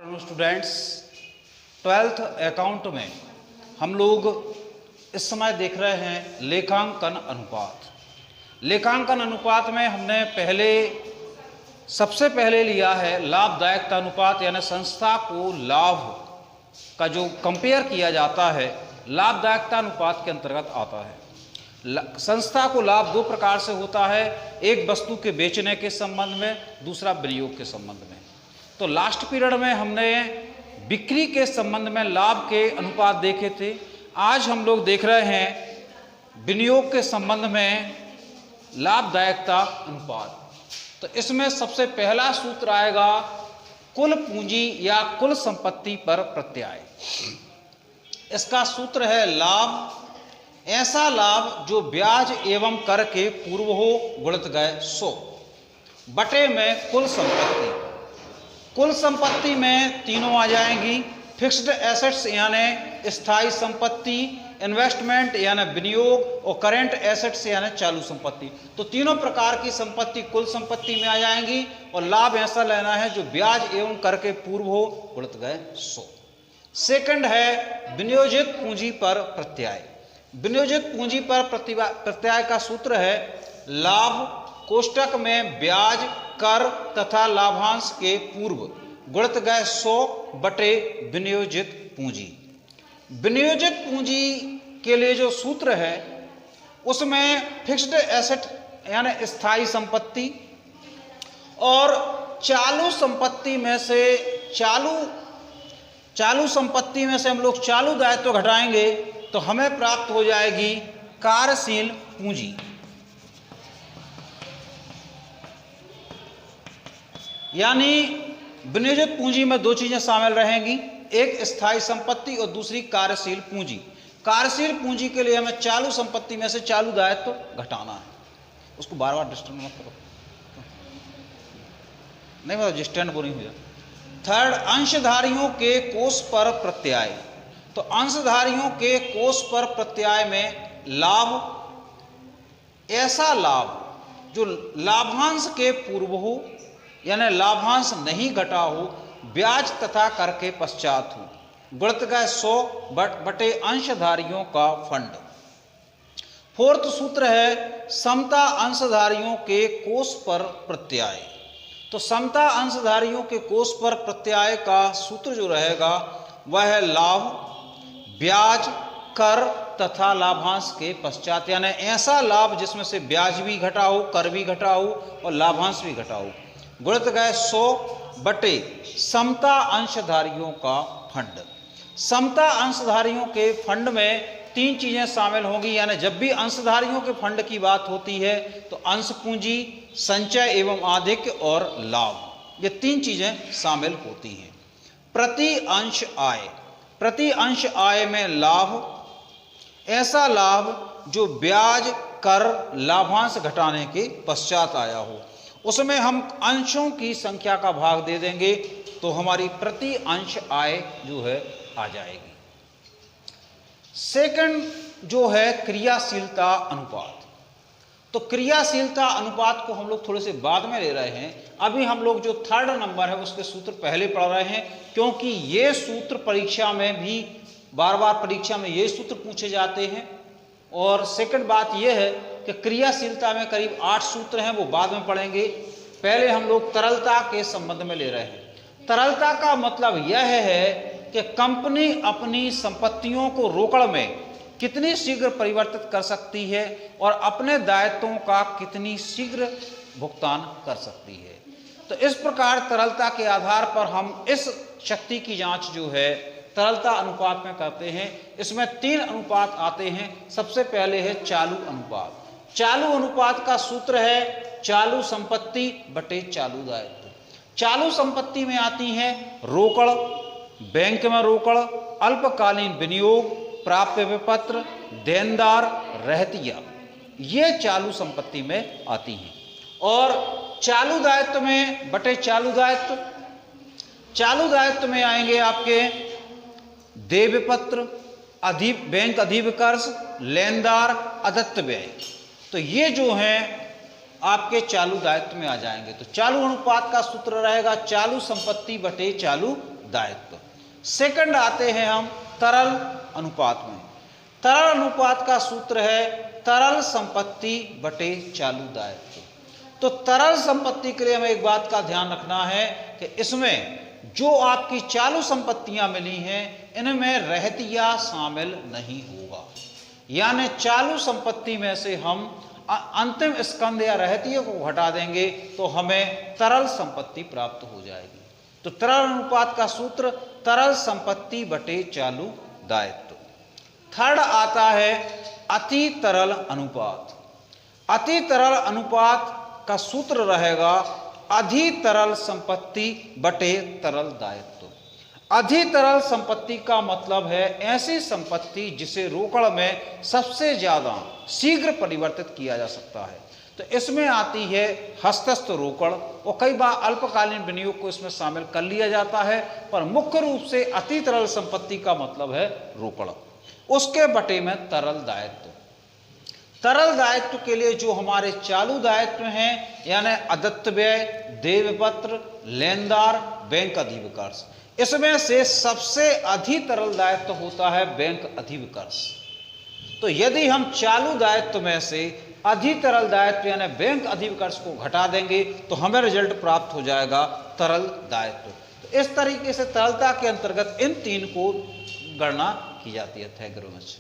Students, 12th account में हम लोग इस समय देख रहे हैं लेखांकन अनुपात। लेखांकन अनुपात में हमने सबसे पहले लिया है लाभदायकता अनुपात, यानी संस्था को लाभ का जो कंपेयर किया जाता है लाभदायकता अनुपात के अंतर्गत आता है। संस्था को लाभ दो प्रकार से होता है, एक वस्तु के बेचने के संबंध में, दूसरा विनियोग के संबंध में। तो लास्ट पीरियड में हमने बिक्री के संबंध में लाभ के अनुपात देखे थे। आज हम लोग देख रहे हैं विनियोग के संबंध में लाभदायकता अनुपात। तो इसमें सबसे पहला सूत्र आएगा कुल पूंजी या कुल संपत्ति पर प्रत्याय। इसका सूत्र है लाभ, ऐसा लाभ जो ब्याज एवं कर के पूर्व हो गुणित गए 100 बटे में कुल संपत्ति। कुल संपत्ति में तीनों आ जाएंगी, फिक्स्ड एसेट्स यानी स्थायी संपत्ति, इन्वेस्टमेंट यानी विनियोग, और करेंट एसेट्स यानी चालू संपत्ति। तो तीनों प्रकार की संपत्ति कुल संपत्ति में आ जाएंगी। और लाभ ऐसा लेना है जो ब्याज एवं कर के पूर्व हो गुणित गए 100। सेकंड है विनियोजित पूंजी पर प्रत्याय। विनियोजित पूंजी पर प्रत्याय का सूत्र है लाभ कोष्टक में ब्याज, कर तथा लाभांश के पूर्व गुणित गए 100 बटे विनियोजित पूंजी। विनियोजित पूंजी के लिए जो सूत्र है उसमें फिक्स्ड एसेट यानी स्थायी संपत्ति और चालू संपत्ति में से चालू संपत्ति में से हम लोग चालू दायित्व घटाएंगे तो हमें प्राप्त हो जाएगी कार्यशील पूंजी। यानी विनियोजित पूंजी में दो चीजें शामिल रहेंगी, एक स्थायी संपत्ति और दूसरी कार्यशील पूंजी। कार्यशील पूंजी के लिए हमें चालू संपत्ति में से चालू दायित्व घटाना है। उसको बार बार डिस्टर्ब मत करो, नहीं मतलब डिस्टर्ब बोरिंग हो जाए। थर्ड, अंशधारियों के कोष पर प्रत्याय। तो अंशधारियों के कोष पर प्रत्याय में लाभ, ऐसा लाभ जो लाभांश के पूर्व हो यानी लाभांश नहीं घटा हो, ब्याज तथा कर के पश्चात हो, गुणित गए 100 बटे अंशधारियों का फंड। फोर्थ सूत्र है समता अंशधारियों के कोष पर प्रत्याय। तो समता अंशधारियों के कोष पर प्रत्याय का सूत्र जो रहेगा वह है लाभ, ब्याज, कर तथा लाभांश के पश्चात, यानी ऐसा लाभ जिसमें से ब्याज भी घटा हो, कर भी घटा हो और लाभांश भी घटा हो, गुणित गए 100 बटे समता अंशधारियों का फंड। समता अंशधारियों के फंड में तीन चीजें शामिल होंगी, यानी जब भी अंशधारियों के फंड की बात होती है तो अंश पूंजी, संचय एवं आधिक्य और लाभ, ये तीन चीजें शामिल होती हैं। प्रति अंश आय। प्रति अंश आय में लाभ, ऐसा लाभ जो ब्याज, कर, लाभांश घटाने के पश्चात आया हो, उसमें हम अंशों की संख्या का भाग दे देंगे तो हमारी प्रति अंश आय जो है आ जाएगी। सेकंड जो है क्रियाशीलता अनुपात। तो क्रियाशीलता अनुपात को हम लोग थोड़े से बाद में ले रहे हैं, अभी हम लोग जो थर्ड नंबर है उसके सूत्र पहले पढ़ रहे हैं, क्योंकि ये सूत्र परीक्षा में भी बार बार परीक्षा में ये सूत्र पूछे जाते हैं। और सेकंड बात यह है कि क्रियाशीलता में करीब 8 सूत्र हैं, वो बाद में पढ़ेंगे। पहले हम लोग तरलता के संबंध में ले रहे हैं। तरलता का मतलब यह है कि कंपनी अपनी संपत्तियों को रोकड़ में कितनी शीघ्र परिवर्तित कर सकती है और अपने दायित्वों का कितनी शीघ्र भुगतान कर सकती है। तो इस प्रकार तरलता के आधार पर हम इस शक्ति की जांच जो है तरलता अनुपात में करते हैं। इसमें 3 अनुपात आते हैं। सबसे पहले है चालू अनुपात। चालू अनुपात का सूत्र है चालू संपत्ति बटे चालू दायित्व। चालू संपत्ति में आती हैं रोकड़, बैंक में रोकड़, अल्पकालीन विनियोग, प्राप्य विपत्र, देनदार, रहतिया, ये चालू संपत्ति में आती हैं। और चालू दायित्व में बटे चालू दायित्व, चालू दायित्व में आएंगे आपके देय विपत्र, बैंक अधिविकर्ष, लेनदार, अदत्त व्यय। तो ये जो हैं आपके चालू दायित्व में आ जाएंगे। तो चालू अनुपात का सूत्र रहेगा चालू संपत्ति बटे चालू दायित्व। सेकंड आते हैं हम तरल अनुपात में। तरल अनुपात का सूत्र है तरल संपत्ति बटे चालू दायित्व। तो तरल संपत्ति के लिए हमें एक बात का ध्यान रखना है कि इसमें जो आपकी चालू संपत्तियां मिली हैं इनमें रहतिया शामिल नहीं होगा, यानी चालू संपत्ति में से हम अंतिम स्कंद या रहतिया को घटा देंगे तो हमें तरल संपत्ति प्राप्त हो जाएगी। तो तरल अनुपात का सूत्र तरल संपत्ति बटे चालू दायित्व। थर्ड आता है अति तरल अनुपात। अति तरल अनुपात का सूत्र रहेगा अधि तरल संपत्ति बटे तरल दायित्व। अधि तरल संपत्ति का मतलब है ऐसी संपत्ति जिसे रोकड़ में सबसे ज्यादा शीघ्र परिवर्तित किया जा सकता है। तो इसमें आती है हस्तस्थ रोकड़ और कई बार अल्पकालीन विनियोग को इसमें शामिल कर लिया जाता है, पर मुख्य रूप से अति तरल संपत्ति का मतलब है रोकड़। उसके बटे में तरल दायित्व। तरल दायित्व के लिए जो हमारे चालू दायित्व हैं यानी अदत्त व्यय, देयपत्र, लेनदार, बैंक अधिविकर्ष, इसमें से सबसे अधिक तरल दायित्व होता है बैंक अधिविकर्ष। तो यदि हम चालू दायित्व में से अधिक तरल दायित्व यानी बैंक अधिविकर्ष को घटा देंगे तो हमें रिजल्ट प्राप्त हो जाएगा तरल दायित्व। तो इस तरीके से तरलता के अंतर्गत इन तीन को गणना की जाती है। Thank you very much.